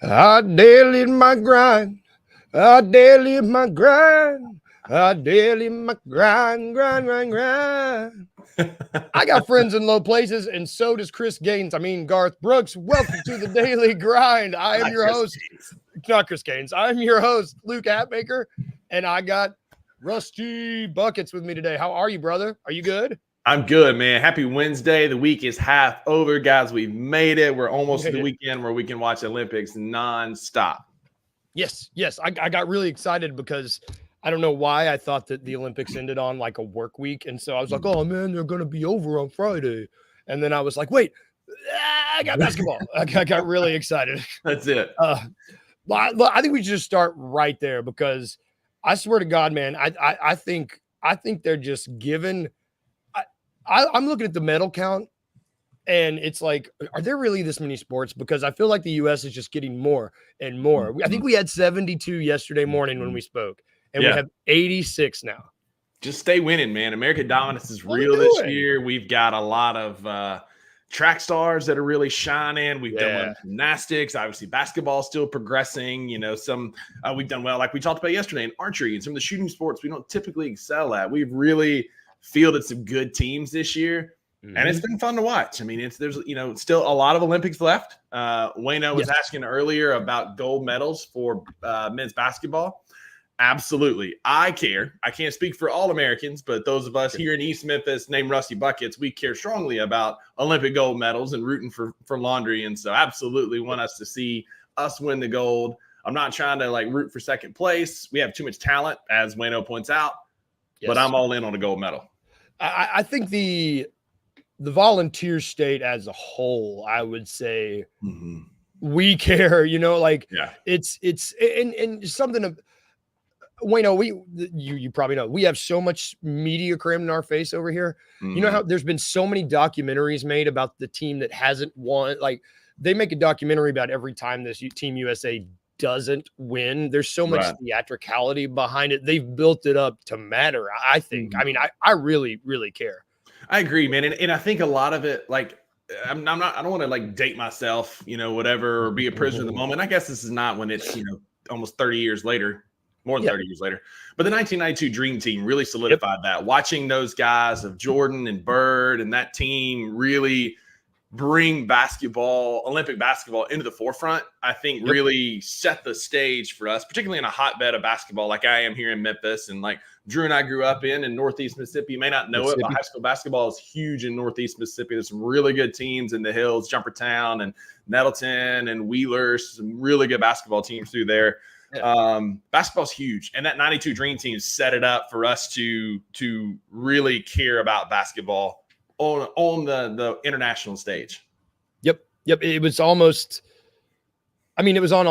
I daily in my grind. I daily in my grind. I daily in my grind. I got friends in low places, and so does Chris Gaines. I mean, Garth Brooks. Welcome to the Daily Grind. I am your host, not Chris Gaines. I'm your host, Luke Hatmaker, and I got Rusty Buckets with me today. How are you, brother? Are you good? I'm good, man. Happy Wednesday. The week is half over, guys. We've made it. We're almost to the weekend where we can watch Olympics nonstop. Yes. I got really excited because I don't know why I thought that the Olympics ended on like a work week. And so I was like, oh, man, they're going to be over on Friday. And then I was like, wait, I got basketball. I got really excited. That's it. Well, I think we should just start right there because I swear to God, man, I think they're just given. I'm looking at the medal count, and it's like, are there really this many sports? Because I feel like the U.S. is just getting more and more. I think we had 72 yesterday morning when we spoke, and we have 86 now. Just stay winning, man. American dominance is real this year. We've got a lot of track stars that are really shining. We've done well in gymnastics. Obviously, basketball is still progressing. You know, we've done well, like we talked about yesterday, in archery and some of the shooting sports we don't typically excel at. We've really fielded some good teams this year, and it's been fun to watch. I mean, there's still a lot of Olympics left. Wayno was asking earlier about gold medals for men's basketball. Absolutely. I care. I can't speak for all Americans, but those of us here in East Memphis named Rusty Buckets, we care strongly about Olympic gold medals and rooting for Laundry. And so absolutely want us to see us win the gold. I'm not trying to root for second place. We have too much talent, as Wayno points out, but I'm all in on a gold medal. I think the volunteer state as a whole, I would say we care, it's and something of Wayno, you probably know we have so much media crammed in our face over here. You know how there's been so many documentaries made about the team that hasn't won. Like they make a documentary about every time this Team USA doesn't win. There's so much theatricality behind it. They've built it up to matter, I think. I mean, I really, really care. I agree, man. And I think a lot of it, I don't want to date myself, whatever, or be a prisoner of the moment. I guess this is not when it's, almost 30 years later. More than 30 years later. But the 1992 Dream Team really solidified that. Watching those guys of Jordan and Bird and that team really bring Olympic basketball into the forefront, I think really set the stage for us, particularly in a hotbed of basketball like I am here in Memphis. And like Drew and I grew up in Northeast Mississippi. You may not know it, but high school basketball is huge in Northeast Mississippi. There's some really good teams in the Hills, Jumpertown and Nettleton and Wheeler, some really good basketball teams through there. Basketball's huge, and that 92 Dream Team set it up for us to really care about basketball on the international stage. Yep. It was almost, I mean, it was on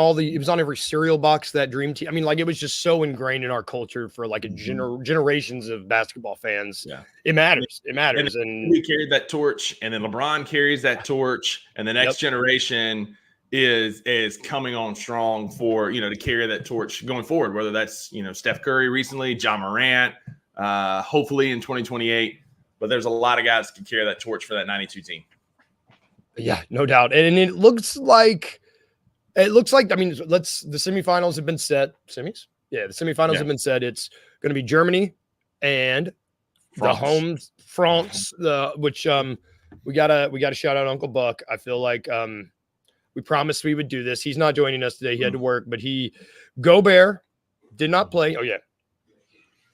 every cereal box, that Dream Team. I mean, it was just so ingrained in our culture for generations of basketball fans. Yeah, it matters. And we carried that torch, and then LeBron carries that torch, and the next generation is coming on strong for to carry that torch going forward, whether that's Steph Curry recently, John Morant, hopefully in 2028, but there's a lot of guys that can carry that torch for that 92 team. Yeah, no doubt. And it looks like I mean, the semifinals have been set. The semifinals have been set. It's going to be Germany and France. Which we gotta shout out Uncle Buck. I feel like we promised we would do this. He's not joining us today. He had to work, but Gobert did not play. Oh yeah.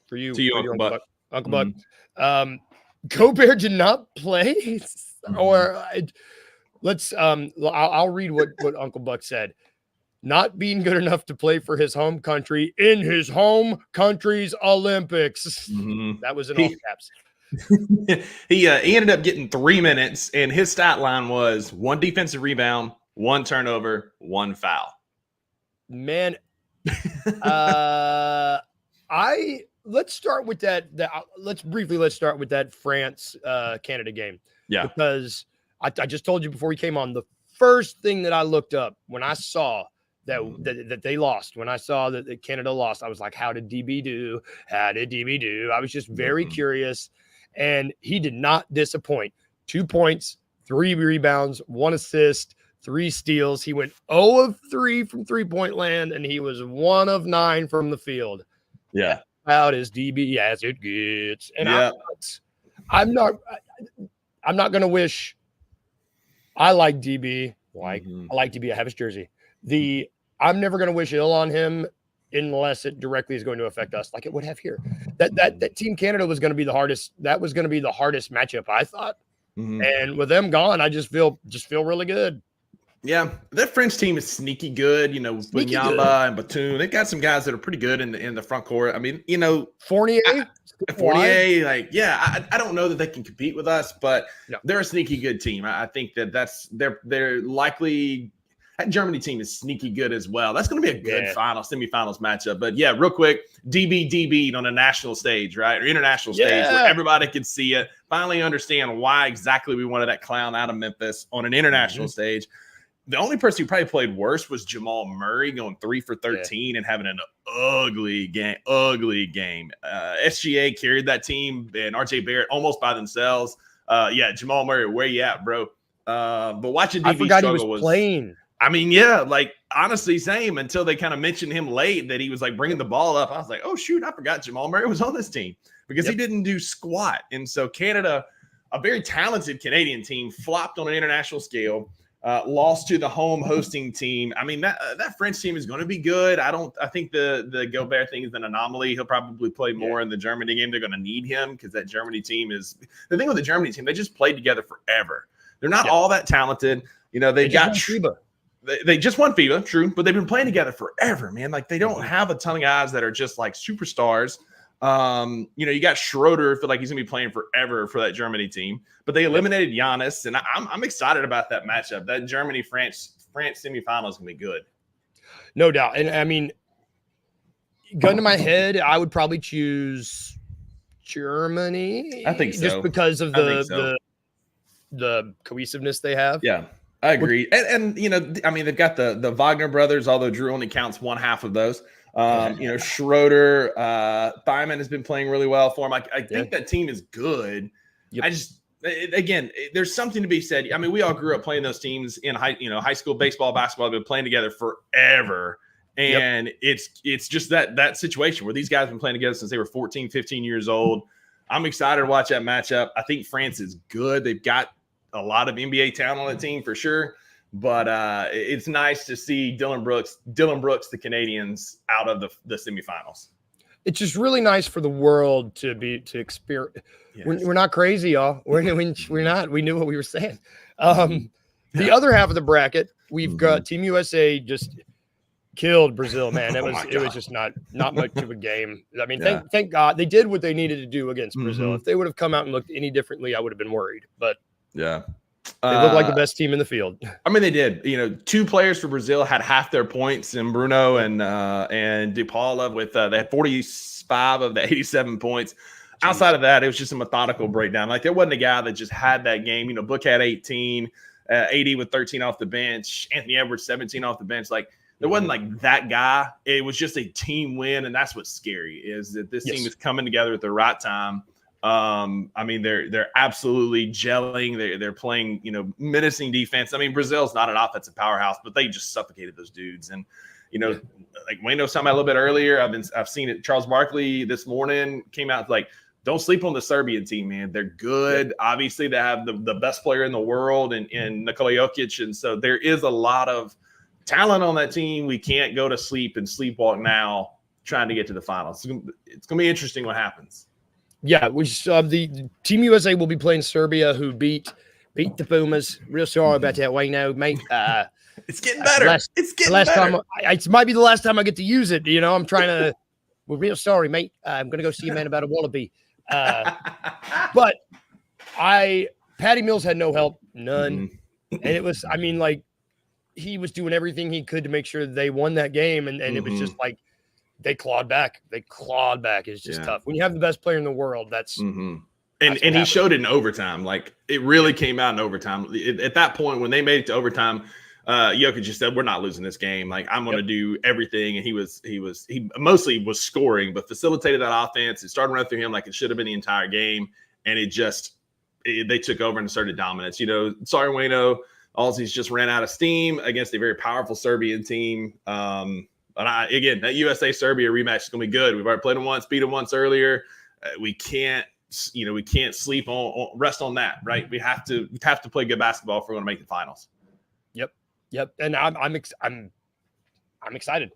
For you, Uncle Buck. Uncle Buck. Gobert did not play. Or I'll read what Uncle Buck said. Not being good enough to play for his home country in his home country's Olympics. That was in all caps. He ended up getting 3 minutes, and his stat line was 1 defensive rebound, 1 turnover, 1 foul. Man, let's start with that. Let's start with that France Canada game. Yeah, because I just told you before we came on, the first thing that I looked up when I saw that they lost, when I saw that Canada lost, I was like, how did DB do? How did DB do? I was just very curious, and he did not disappoint. 2 points, 3 rebounds, 1 assist, 3 steals. He went 0 of 3 from 3-point land, and he was 1 of 9 from the field. Yeah. About as DB as it gets. And yeah. I'm not going to wish. I like DB. I like DB. I have his jersey. I'm never going to wish ill on him unless it directly is going to affect us, like it would have here. That Team Canada was going to be the hardest. That was going to be the hardest matchup, I thought. And with them gone, I just feel really good. Yeah, that French team is sneaky good. You know, with Yamba and Batum, they've got some guys that are pretty good in the front court. I mean, you know, Fournier, like, yeah, I don't know that they can compete with us, but they're a sneaky good team. I think they're likely. That Germany team is sneaky good as well. That's going to be a good semifinals matchup. But yeah, real quick, DB'd on a national stage, right? Or international stage where everybody could see it. Finally understand why exactly we wanted that clown out of Memphis on an international stage. The only person who probably played worse was Jamal Murray, going 3 for 13 and having an ugly game. SGA carried that team, and RJ Barrett almost by themselves. Jamal Murray, where you at, bro? But watching DB struggle was playing. I mean, yeah, like honestly, same until they kind of mentioned him late that he was like bringing the ball up. I was like, oh shoot, I forgot Jamal Murray was on this team because he didn't do squat. And so Canada, a very talented Canadian team, flopped on an international scale. Lost to the home hosting team. I mean, that French team is going to be good. I think the Gobert thing is an anomaly. He'll probably play more in the Germany game. They're going to need him because that Germany team is – the thing with the Germany team, they just played together forever. They're not all that talented. You know, they got FIBA. They just won FIBA, true, but they've been playing together forever, man. Like, they don't have a ton of guys that are just like superstars. You know, you got Schroeder, feel like he's gonna be playing forever for that Germany team, but they eliminated Giannis, and I'm excited about that matchup. That France semifinal is gonna be good, no doubt. And I mean, gun to my head, I would probably choose Germany. I think so, just because of the cohesiveness they have. Yeah, I agree. And you know, I mean, they've got the Wagner brothers, although Drew only counts one half of those. You know, Schroeder, Thyman has been playing really well for him. I think that team is good. I just, again, there's something to be said. I mean, we all grew up playing those teams in high school baseball, basketball. They've been playing together forever. And it's just that situation where these guys have been playing together since they were 14, 15 years old. I'm excited to watch that matchup. I think France is good. They've got a lot of NBA talent on the team for sure. But it's nice to see Dylan Brooks, the Canadians, out of the semifinals. It's just really nice for the world to experience. Yes. We're not crazy, y'all. We're not. We knew what we were saying. The other half of the bracket, we've got Team USA just killed Brazil. Man, it was just not much of a game. I mean, thank God they did what they needed to do against Brazil. If they would have come out and looked any differently, I would have been worried. But they look like the best team in the field. I mean, they did. You know, 2 players for Brazil had half their points, in Bruno and DePaula with they had 45 of the 87 points. Jeez. Outside of that, it was just a methodical breakdown. Like, there wasn't a guy that just had that game. You know, Book had 18, AD with 13 off the bench, Anthony Edwards 17 off the bench. Like, there wasn't like that guy. It was just a team win, and that's what's scary is that this team is coming together at the right time. I mean, they're absolutely gelling. They're playing, you know, menacing defense. I mean, Brazil's not an offensive powerhouse, but they just suffocated those dudes. And, you know, like Wayne was talking about a little bit earlier, I've seen it. Charles Barkley this morning came out like, don't sleep on the Serbian team, man. They're good. Obviously, they have the best player in the world in Nikola Jokic. And so there is a lot of talent on that team. We can't go to sleep and sleepwalk now trying to get to the finals. It's going to be interesting what happens. Yeah, the Team USA will be playing Serbia, who beat the Pumas. Real sorry about that, Wayne, mate. It's getting better. It's getting better. Time, it might be the last time I get to use it. You know, I'm trying to. We're real sorry, mate. I'm going to go see a man about a wallaby. But Patty Mills had no help, none, and it was. I mean, like, he was doing everything he could to make sure they won that game, and it was just like. They clawed back. It's just tough. When you have the best player in the world, that's and he showed it in overtime. Like, it really came out in overtime. At that point, when they made it to overtime, Jokic just said, "We're not losing this game. Like, I'm going to do everything." And he mostly was scoring, but facilitated that offense. It started running through him like it should have been the entire game, and they took over and started dominance. You know, sorry, Wayno. Aussies just ran out of steam against a very powerful Serbian team. But again, that USA-Serbia rematch is going to be good. We've already played them once, beat them once earlier. We can't sleep on rest on that, right? We have to play good basketball if we're going to make the finals. Yep. And I'm excited.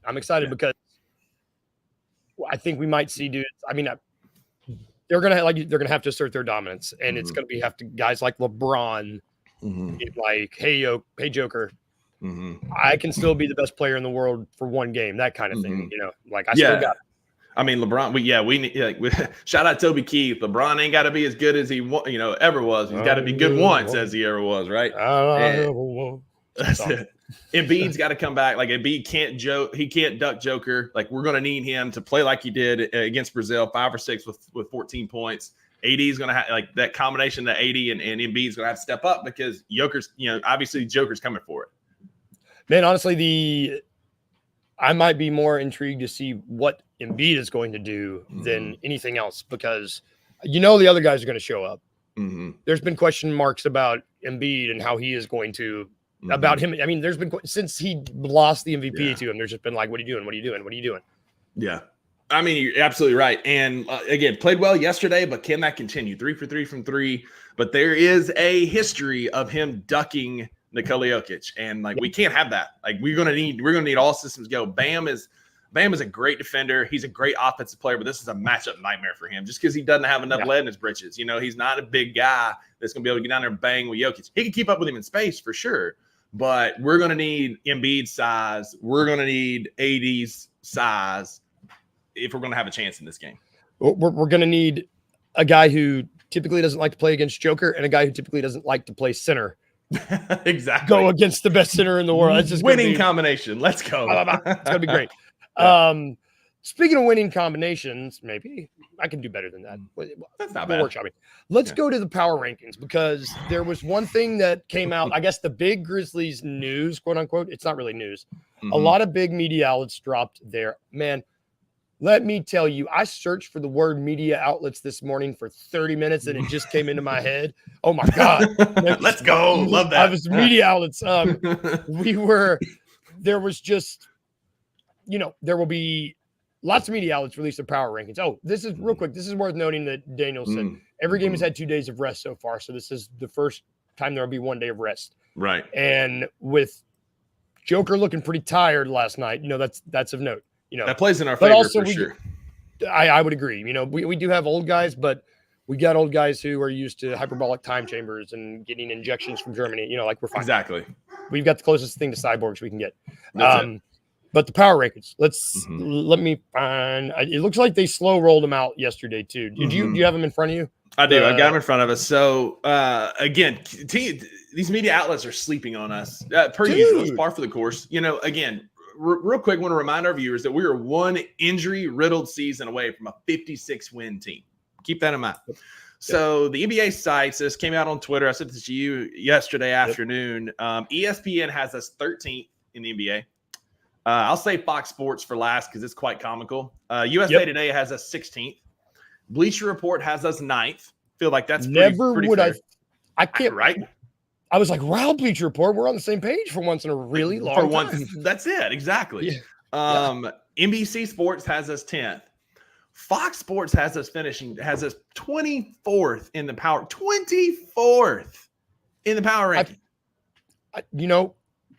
I'm excited because I think we might see dudes. I mean, they're gonna have to assert their dominance, and it's gonna have to guys like LeBron, like, hey Joker, I can still be the best player in the world for one game, that kind of thing. Like I still got it. I mean, LeBron. We need shout out Toby Keith. LeBron ain't got to be as good as he ever was. He's got to be good once as he ever was, right? That's it. Embiid's got to come back. Like, Embiid can't joke. He can't duck Joker. Like, we're going to need him to play like he did against Brazil, 5 or 6 with 14 points. AD is going to have like that combination that AD and Embiid's going to have to step up because Joker's, obviously Joker's coming for it. Man, honestly, I might be more intrigued to see what Embiid is going to do than anything else because the other guys are going to show up. There's been question marks about Embiid and how he is going to. About him. I mean, there's been since he lost the MVP to him, there's just been like, what are you doing? What are you doing? What are you doing? Yeah. I mean, you're absolutely right. And again, played well yesterday, but can that continue? 3 for 3 from 3. But there is a history of him ducking Nikola Jokic. And we can't have that. Like, we're gonna need all systems go. Bam is a great defender. He's a great offensive player, but this is a matchup nightmare for him just because he doesn't have enough lead in his britches. He's not a big guy that's gonna be able to get down there and bang with Jokic. He can keep up with him in space for sure. But we're going to need Embiid's size. We're going to need AD's size if we're going to have a chance in this game. We're going to need a guy who typically doesn't like to play against Joker and a guy who typically doesn't like to play center. Exactly. Go against the best center in the world. It's just winning combination. Let's go. It's going to be great. Speaking of winning combinations, maybe I can do better than that. That's not bad. Workshop. Let's go to the power rankings because there was one thing that came out. I guess the big Grizzlies news, quote unquote. It's not really news. A lot of big media outlets dropped there. Man, let me tell you, I searched for the word media outlets this morning for 30 minutes and it just came into my head. Oh my God. Let's go. Love that. I was media outlets. There was just, there will be lots of media outlets release their power rankings. Oh, this is real quick. This is worth noting that Daniel said every game has had 2 days of rest so far. So this is the first time there will be 1 day of rest. Right. And with Joker looking pretty tired last night, that's of note. That plays in our favor for sure. I would agree. We do have old guys, but we got old guys who are used to hyperbolic time chambers and getting injections from Germany. We're fine. Exactly. We've got the closest thing to cyborgs we can get. But the power rankings, let me find. It looks like they slow rolled them out yesterday too. Do you have them in front of you? I do. I got them in front of us. So again, these media outlets are sleeping on us. Per usual, it's par for the course. Again, real quick, want to remind our viewers that we are one injury-riddled season away from a 56-win team. Keep that in mind. So the NBA sites, this came out on Twitter. I sent this to you yesterday afternoon. ESPN has us 13th in the NBA. I'll say Fox Sports for last because it's quite comical. USA Today has us 16th. Bleacher Report has us 9th. Feel like that's pretty would fair. I can't. Right? I was like, wow, Bleacher Report, we're on the same page for once in a really long time. That's it. Exactly. Yeah. NBC Sports has us 10th. Fox Sports has us 24th in the power. 24th in the power ranking.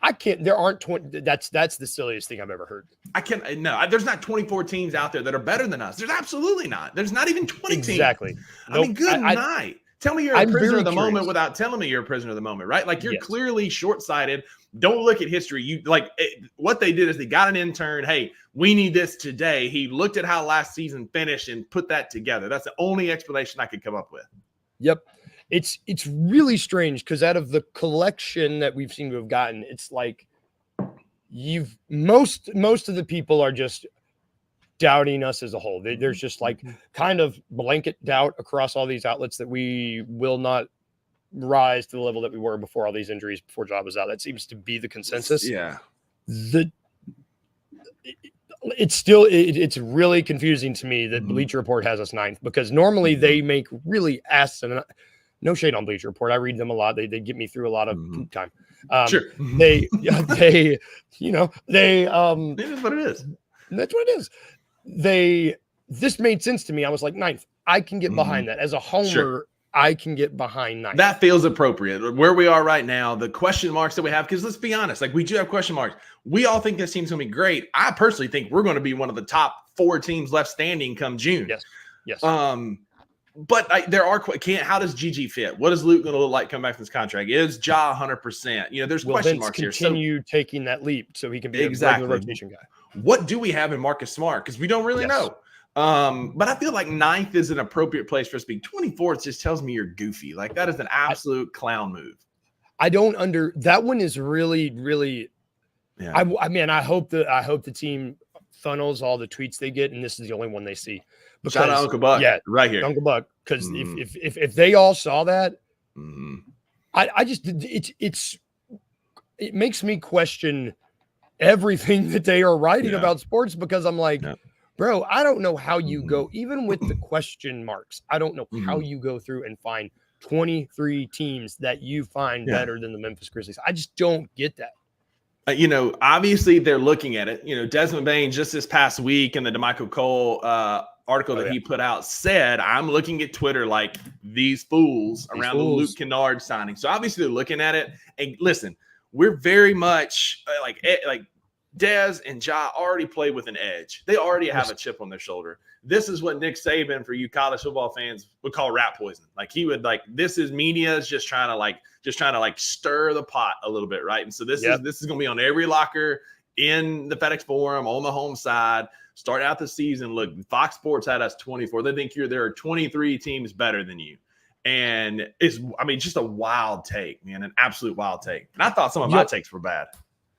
I can't. There aren't 20. That's the silliest thing I've ever heard. There's not 24 teams out there that are better than us. There's absolutely not. There's not even 20 teams. Exactly. I mean, good night. Tell me you're a prisoner of the moment without telling me you're a prisoner of the moment, right? Like, you're clearly short-sighted. Don't look at history. What they did is they got an intern. Hey, we need this today. He looked at how last season finished and put that together. That's the only explanation I could come up with. Yep. It's really strange because out of the collection that we've seemed to have gotten, it's like most of the people are just doubting us as a whole. There's just like kind of blanket doubt across all these outlets that we will not rise to the level that we were before all these injuries, before Ja was out. That seems to be the consensus. Yeah. It's really confusing to me that Bleacher Report has us 9th because normally they make really no shade on Bleacher Report. I read them a lot. They get me through a lot of poop time. Sure. They, it is what it is. That's what it is. This made sense to me. I was like, 9th. I can get behind that. As a homer, sure. I can get behind 9th. That feels appropriate. Where we are right now, the question marks that we have, because let's be honest, like we do have question marks. We all think this team's going to be great. I personally think we're going to be one of the top 4 teams left standing come June. Yes. But there are how does GG fit? What is Luke going to look like come back from this contract? Is Ja 100%? There's question marks here. Continue taking that leap so he can be a regular rotation guy. What do we have in Marcus Smart? Because we don't really know. But I feel like 9th is an appropriate place for us to be. 24th just tells me you're goofy. Like that is an absolute clown move. That one is really, really. Yeah. I hope the team funnels all the tweets they get, and this is the only one they see. Because, shout out Uncle Buck, right here, Uncle Buck. Because if they all saw that, it makes me question everything that they are writing about sports, because I'm like, bro, I don't know how you go, even with the question marks. I don't know how you go through and find 23 teams that you find better than the Memphis Grizzlies. I just don't get that. Obviously they're looking at it. Desmond Bain just this past week in the DeMichael Cole article that he put out said, I'm looking at Twitter like these fools around the Luke Kennard signing. So obviously they're looking at it. And listen, we're very much like Dez and Ja already play with an edge. They already have a chip on their shoulder. This is what Nick Saban, for you college football fans, would call rat poison. Like he would this is media's just trying to stir the pot a little bit, right? And so this is going to be on every locker in the FedEx Forum on the home side. Start out the season. Look, Fox Sports had us 24. They think there are 23 teams better than you. And just a wild take, man, an absolute wild take. And I thought some of my takes were bad.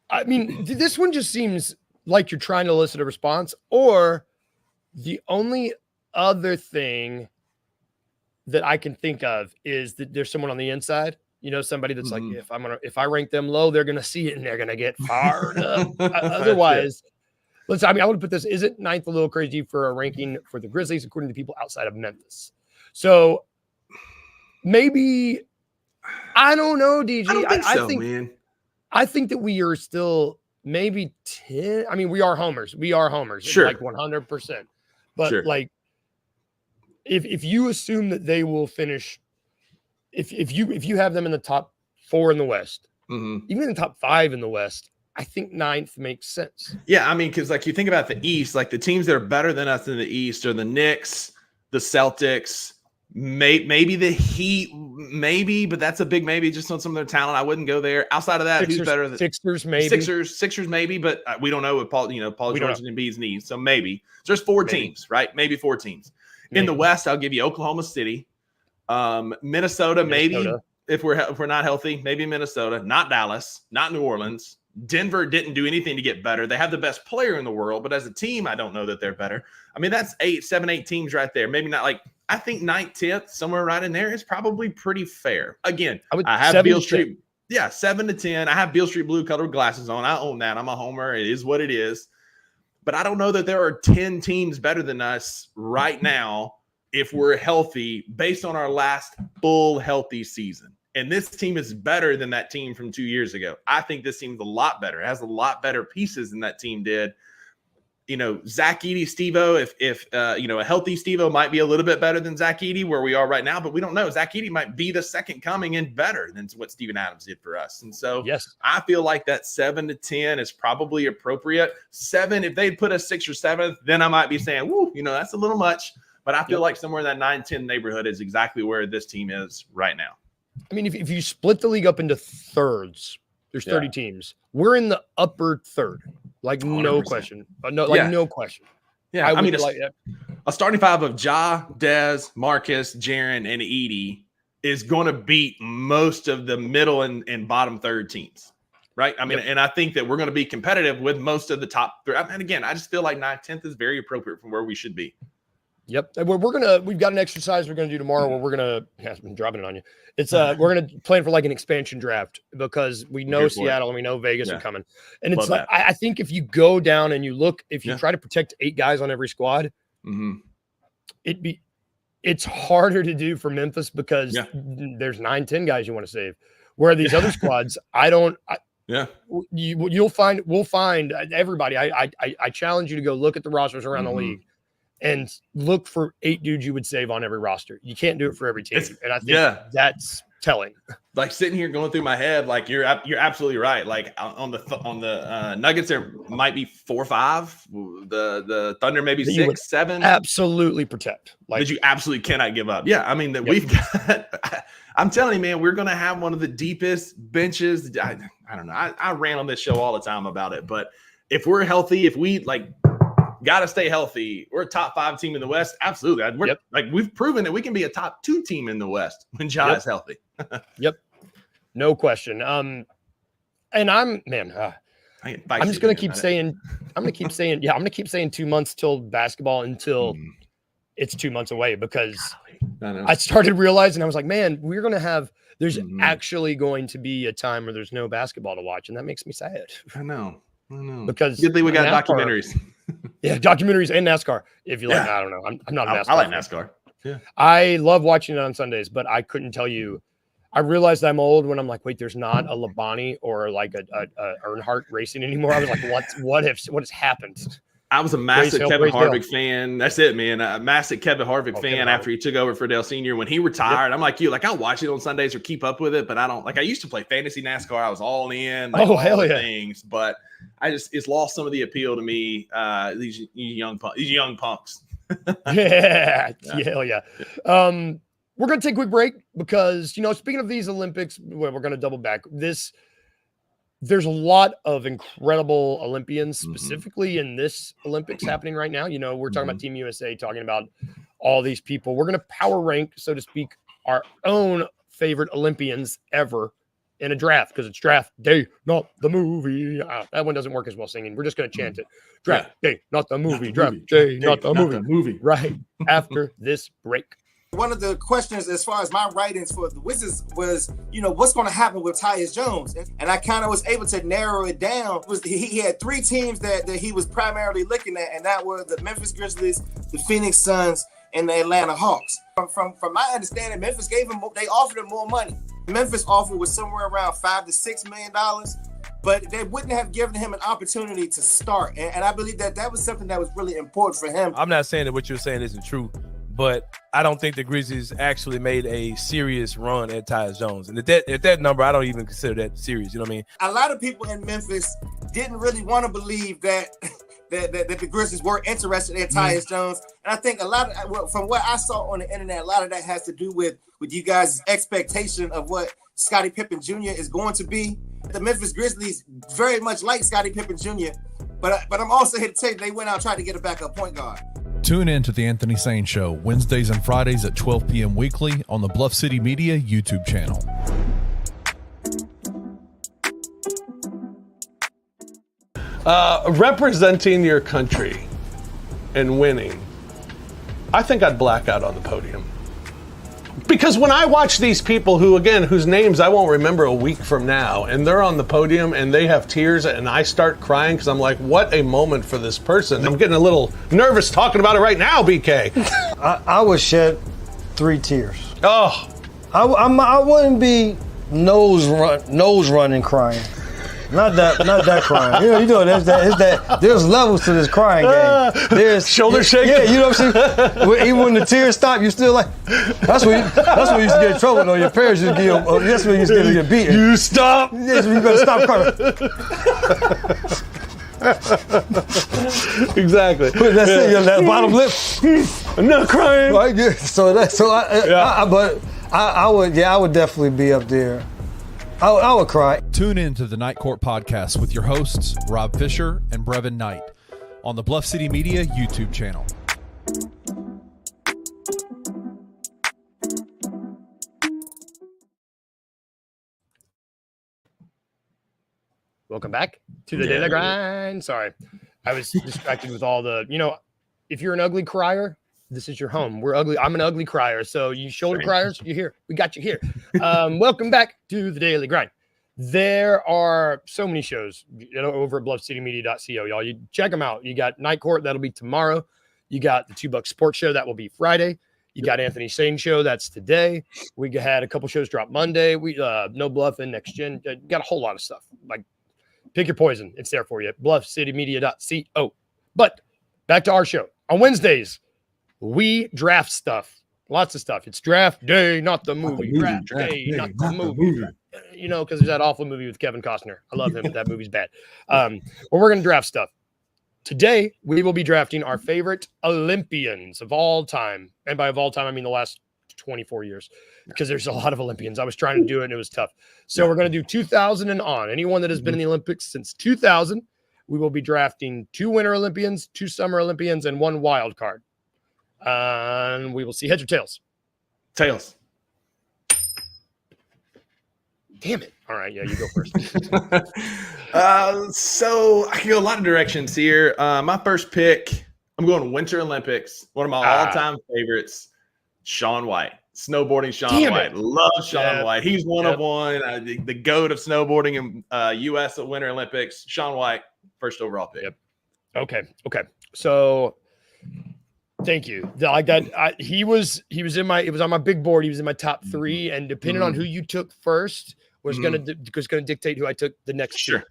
I mean, this one just seems like you're trying to elicit a response, or the only other thing that I can think of is that there's someone on the inside, somebody that's like, if I rank them low, they're going to see it and they're going to get fired up. Otherwise, I want to put this, isn't 9th a little crazy for a ranking for the Grizzlies, according to people outside of Memphis? So maybe, I don't know, DG. I don't think so, man. I think that we are still maybe 10. I mean, we are homers. Sure. Like 100%. But if you assume that they will finish, if you have them in the top 4 in the West, even in the top 5 in the West, I think 9th makes sense. Yeah, I mean, because you think about the East, the teams that are better than us in the East are the Knicks, the Celtics, maybe the Heat, but that's a big maybe just on some of their talent. I wouldn't go there. Outside of that, who's better than Sixers? Maybe Sixers, maybe, but we don't know with Paul George and Embiid's knees. So maybe. So there's 4 teams, right? Maybe 4 teams. In the West, I'll give you Oklahoma City, Minnesota, maybe if we're not healthy, maybe Minnesota, not Dallas, not New Orleans. Denver didn't do anything to get better. They have the best player in the world, but as a team, I don't know that they're better. I mean, that's 7, 8 teams right there. Maybe not I think 9th, 10th, somewhere right in there is probably pretty fair. Again, I have Beale Street. 7 to 10. I have Beale Street blue colored glasses on. I own that. I'm a homer. It is what it is. But I don't know that there are 10 teams better than us right now if we're healthy based on our last full healthy season. And this team is better than that team from 2 years ago. I think this team's a lot better. It has a lot better pieces than that team did. Zach Edey, Steve-O, if a healthy Steve-O might be a little bit better than Zach Edey where we are right now, but we don't know. Zach Edey might be the second coming and better than what Steven Adams did for us. And so I feel like that 7 to 10 is probably appropriate. 7, if they'd put us 6th or 7th, then I might be saying, woo, that's a little much. But I feel like somewhere in that 9-10 neighborhood is exactly where this team is right now. I mean, if you split the league up into thirds, there's 30 teams. We're in the upper third. 100%. No question. No question. Yeah, I mean, a starting 5 of Ja, Dez, Marcus, Jaren, and Edey is going to beat most of the middle and bottom third teams, right? I mean, and I think that we're going to be competitive with most of the top 3. And again, I just feel like 9th, 10th is very appropriate from where we should be. Yep. We've got an exercise we're going to do tomorrow where we're going to, I've been dropping it on you. It's we're going to plan for an expansion draft because we know Seattle and we know Vegas are coming. And it's I think if you go down and you look, if you try to protect 8 guys on every squad, it's harder to do for Memphis because there's 9-10 guys you want to save. Where these other squads, we'll find everybody. I challenge you to go look at the rosters around the league and look for 8 dudes you would save on every roster. You can't do it for every team. And I think that's telling. Like sitting here going through my head, like you're absolutely right. Like on the Nuggets, there might be 4 or 5. The Thunder maybe 6, 7. Absolutely protect. Like that you absolutely cannot give up. Yeah, I mean that we've got. I'm telling you, man, we're gonna have one of the deepest benches. I don't know. I ran on this show all the time about it, but if we're healthy, if we got to stay healthy, we're a top 5 team in the West. Absolutely. We've proven that we can be a top 2 team in the West when Ja is healthy. No question. And I'm just going to keep saying, I'm going to keep saying 2 months till basketball until it's 2 months away, because I started realizing, I was like, man, there's actually going to be a time where there's no basketball to watch. And that makes me sad. I know. Because good thing we got documentaries. Documentaries and NASCAR. If you like, I don't know. I'm not a NASCAR. I like NASCAR. Yeah. I love watching it on Sundays, but I couldn't tell you. I realized I'm old when I'm like, wait, there's not a Labonte or like a Earnhardt racing anymore. I was like, what has happened? I was a massive Kevin Harvick fan. That's it, man. A massive Kevin Harvick fan after he took over for Dale Sr. When he retired, I'm like you. Like, I'll watch it on Sundays or keep up with it, but I don't. Like, I used to play fantasy NASCAR. I was all in. Like, hell yeah. Things, but it's lost some of the appeal to me. These young punks. Hell yeah. We're going to take a quick break because, speaking of these Olympics, we're going to double back. There's a lot of incredible Olympians, specifically in this Olympics happening right now. We're talking about Team USA, talking about all these people. We're going to power rank, so to speak, our own favorite Olympians ever in a draft, because it's draft day, not the movie. That one doesn't work as well singing. We're just going to chant it. Draft day, not the movie. Draft day, not the movie. Right after this break. One of the questions as far as my writings for the Wizards was, what's going to happen with Tyus Jones? And I kind of was able to narrow it down. He had 3 teams that he was primarily looking at, and that were the Memphis Grizzlies, the Phoenix Suns, and the Atlanta Hawks. From my understanding, Memphis they offered him more money. Memphis offer was somewhere around $5 to $6 million, but they wouldn't have given him an opportunity to start. And I believe that was something that was really important for him. I'm not saying that what you're saying isn't true, but I don't think the Grizzlies actually made a serious run at Tyus Jones. And at that number, I don't even consider that serious. You know what I mean? A lot of people in Memphis didn't really want to believe that the Grizzlies were interested in Tyus Jones. And I think from what I saw on the internet, a lot of that has to do with you guys' expectation of what Scottie Pippen Jr. is going to be. The Memphis Grizzlies very much like Scottie Pippen Jr., but I'm also here to tell you they went out and tried to get a backup point guard. Tune in to The Anthony Sane Show, Wednesdays and Fridays at 12 p.m. weekly on the Bluff City Media YouTube channel. Representing your country and winning, I think I'd black out on the podium. Because when I watch these people whose names I won't remember a week from now, and they're on the podium and they have tears and I start crying because I'm like, what a moment for this person. I'm getting a little nervous talking about it right now, BK. I would shed 3 tears. Oh. I wouldn't be nose running crying. Not that crying. There's levels to this crying game. There's shoulder shaking. Yeah, you know what I'm saying? Even when the tears stop, you still like, that's when you used to get in trouble though. Your parents used to give you, that's when you used to get beaten. You stop. Yes, you better stop crying. Exactly. That's it, that bottom lip. I'm not crying. Right, yeah. I would definitely be up there. I would cry. Tune in to the Night Court Podcast with your hosts, Rob Fisher and Brevin Knight, on the Bluff City Media YouTube channel. Welcome back to the Daily Grind. Sorry, I was distracted with all the, if you're an ugly crier, this is your home. We're ugly. I'm an ugly crier. So you shoulder criers, you're here. We got you here. Welcome back to the Daily Grind. There are so many shows over at bluffcitymedia.co, y'all. You check them out. You got Night Court. That'll be tomorrow. You got the $2 Sports Show. That will be Friday. You got Anthony Sane show. That's today. We had a couple shows drop Monday. We No Bluffing, Next Gen. Got a whole lot of stuff. Like, pick your poison. It's there for you. BluffCityMedia.co. But back to our show. On Wednesdays, we draft stuff. Lots of stuff. It's draft day, not the movie. Draft day, not the movie. You know, because there's that awful movie with Kevin Costner. I love him, but that movie's bad. Well, we're going to draft stuff. Today, we will be drafting our favorite Olympians of all time. And by of all time, I mean the last 24 years, because there's a lot of Olympians. I was trying to do it, and it was tough. So we're going to do 2000 and on. Anyone that has been in the Olympics since 2000, we will be drafting 2 Winter Olympians, 2 Summer Olympians, and 1 wild card. And we will see heads or tails. Tails. Damn it. All right. Yeah, you go first. So I can go a lot of directions here. My first pick, I'm going Winter Olympics. One of my all-time favorites, Shaun White. Snowboarding Shaun White. Love Shaun White. He's one of one. The GOAT of snowboarding in U.S. at Winter Olympics. Shaun White, first overall pick. Yep. Okay. So thank you. Like that, it was on my big board. He was in my top 3, and depending on who you took first was going to dictate who I took the next. Sure.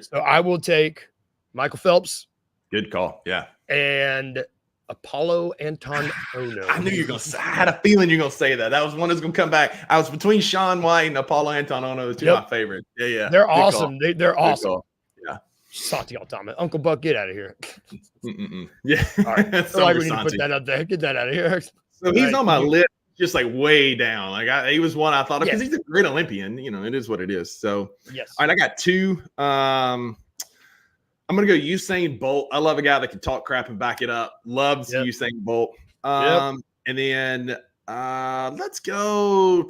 So I will take Michael Phelps. Good call. Yeah. And Apollo Anton Ono. I knew you were going to say. I had a feeling you're going to say that. That was one that's going to come back. I was between Shaun White and Apollo Anton Ono, 2 of my favorites. Yeah. They're awesome. They're awesome. Call. Yeah. Santi Altama. Uncle Buck, get out of here. Yeah. All right. I feel like we need to put that out there. Get that out of here. So he's on my list, just like way down. Like he was one I thought of because he's a great Olympian. You know, it is what it is. So yes. All right, I got 2. I'm gonna go Usain Bolt. I love a guy that can talk crap and back it up. Loves Usain Bolt. And then let's go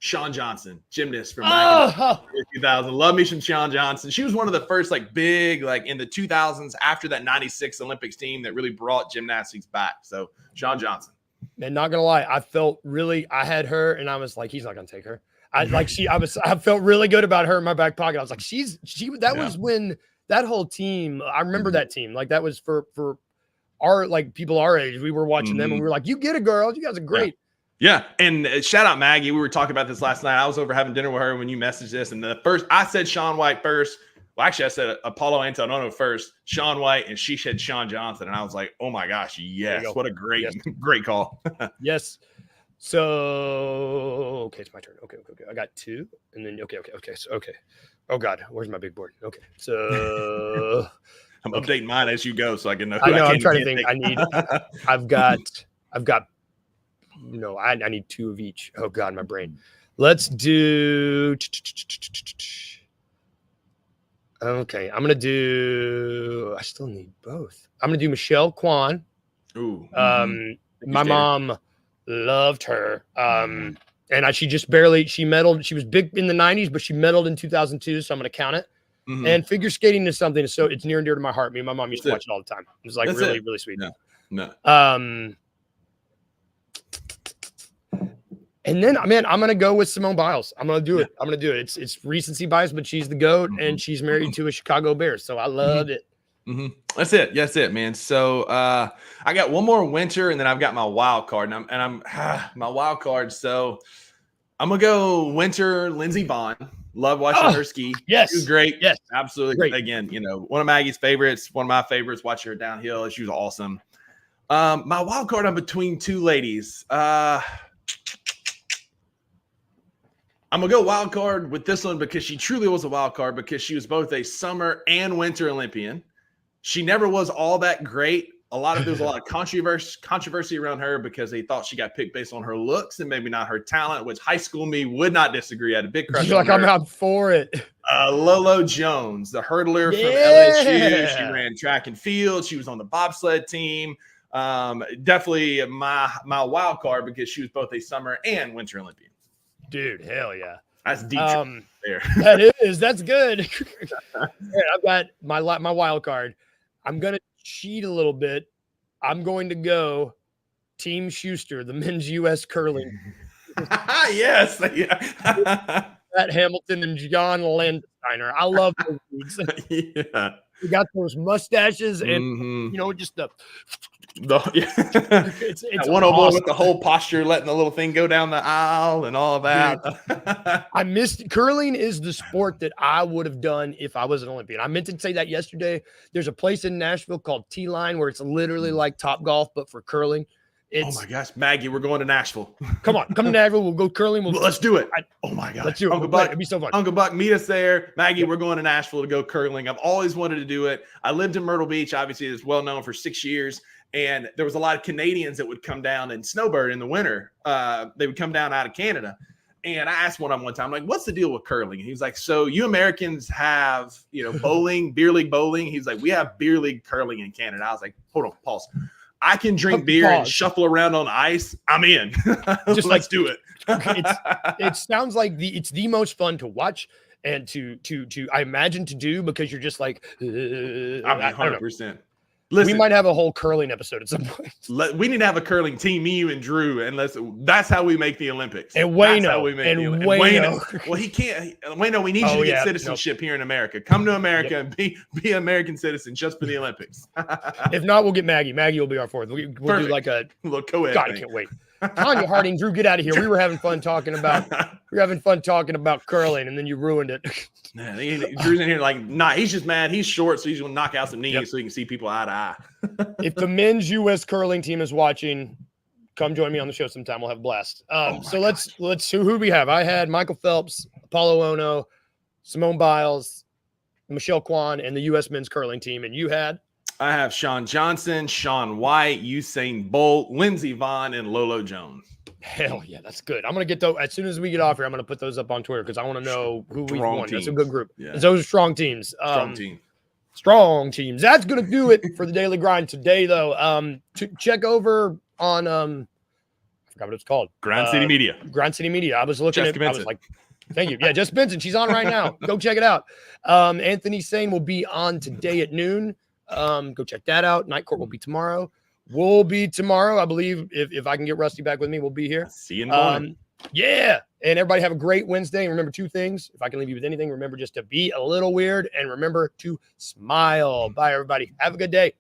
Shawn Johnson, gymnast from back in 2000. Love me some Shawn Johnson. She was one of the first big in the 2000s after that 96 Olympics team that really brought gymnastics back. So Shawn Johnson. And not gonna lie, I had her, and I was like, he's not gonna take her. I felt really good about her in my back pocket. I was like, that was when that whole team. I remember that team. Like that was for our people our age. We were watching them, and we were like, you get it, girl. You guys are great. Yeah. And shout out Maggie. We were talking about this last night. I was over having dinner with her when you messaged this, and I said Shaun White first. Well, actually, I said Apollo Anton Ono first, Shaun White, and she said Shawn Johnson. And I was like, oh my gosh, yes. What a great call. Yes. So, okay, it's my turn. Okay. I got 2. And then, okay. So, okay. Oh, God. Where's my big board? Okay. So. I'm updating mine as you go so I can know. I know. I'm trying to think. I've got, I need 2 of each. Oh, God, my brain. Let's do. Okay, I'm gonna do. I still need both. I'm gonna do Michelle Kwan. Ooh. My mom loved her. And she just barely. She medaled. She was big in the '90s, but she medaled in 2002. So I'm gonna count it. And figure skating is something. So it's near and dear to my heart. Me and my mom used to watch it all the time. It was really sweet. No. And then, man, I'm gonna go with Simone Biles. I'm gonna do it. It's recency bias, but she's the GOAT, and she's married to a Chicago Bear, so I love it. That's it. That's it, man. So I got one more winter, and then I've got my wild card, and I'm my wild card. So I'm gonna go winter. Lindsey Vonn. Love watching her ski. Yes, she was great. Yes, absolutely. Great. Again, one of Maggie's favorites. One of my favorites. Watching her downhill. She was awesome. My wild card. I'm between 2 ladies. I'm going to go wild card with this one because she truly was a wild card because she was both a summer and winter Olympian. She never was all that great. There was a lot of controversy around her because they thought she got picked based on her looks and maybe not her talent, which high school me would not disagree. I had a big crush on her. I'm out for it. Lolo Jones, the hurdler from LSU. She ran track and field. She was on the bobsled team. Definitely my wild card because she was both a summer and winter Olympian. Dude, hell yeah. That's deep there. That is. That's good. I've got my wild card. I'm going to cheat a little bit. I'm going to go Team Schuster, the men's U.S. curling. Yes. Matt Hamilton and John Landsteiner. I love those dudes. Yeah. We got those mustaches and, just the It's one old awesome. boy with the whole posture, letting the little thing go down the aisle and all of that. I missed curling is the sport that I would have done if I was an Olympian. I meant to say that yesterday. There's a place in Nashville called T-Line where it's literally like Top Golf, but for curling. Oh my gosh, Maggie, we're going to Nashville. Come to Nashville. We'll go curling. Let's do it. Oh my gosh. Let's do it. Uncle Buck, it'd be so fun. Uncle Buck, meet us there. Maggie, we're going to Nashville to go curling. I've always wanted to do it. I lived in Myrtle Beach. Obviously, it's well known for 6 years. And there was a lot of Canadians that would come down and snowbird in the winter. They would come down out of Canada. And I asked one time, like, what's the deal with curling? And he was like, so you Americans have, bowling, beer league bowling. He's like, we have beer league curling in Canada. I was like, hold on, pause. I can drink beer and shuffle around on ice. I'm in. Just let's do it. It sounds like it's the most fun to watch and to I imagine to do, because you're just like, I mean, 100%. Listen, we might have a whole curling episode at some point. We need to have a curling team, me, you, and Drew, and that's how we make the Olympics. And Wayno. Well, he can't. Wayno, we need you to get citizenship here in America. Come to America and be an American citizen just for the Olympics. If not, we'll get Maggie. Maggie will be our fourth. We'll do like a little co-ed God, thing. I can't wait. Tanya Harding, Drew, get out of here. We were having fun talking about curling, and then you ruined it. Man, Drew's in here like, nah, he's just mad. He's short, so he's gonna knock out some knees so he can see people eye to eye. If the men's U.S. curling team is watching, come join me on the show sometime. We'll have a blast. So let's who we have. I had Michael Phelps, Apollo Ono, Simone Biles, Michelle Kwan, and the U.S. men's curling team. And you had? I have Shawn Johnson, Shaun White, Usain Bolt, Lindsey Vonn, and Lolo Jones. Hell yeah, that's good. I'm gonna get those as soon as we get off here. I'm gonna put those up on Twitter because I want to know who we won. That's a good group. Yeah. Those are strong teams. Strong teams. That's gonna do it for the Daily Grind today, though. To check over on I forgot what it's called. Grind City Media. Grind City Media. I was looking at. I was like, thank you. Yeah, Jess Benson. She's on right now. Go check it out. Anthony Sane will be on today at noon. Go check that out. Night Court will be tomorrow. We'll be tomorrow, I believe. If I can get Rusty back with me, we'll be here. See you in the morning. Yeah. And everybody have a great Wednesday. And remember 2 things. If I can leave you with anything, remember just to be a little weird and remember to smile. Bye, everybody. Have a good day.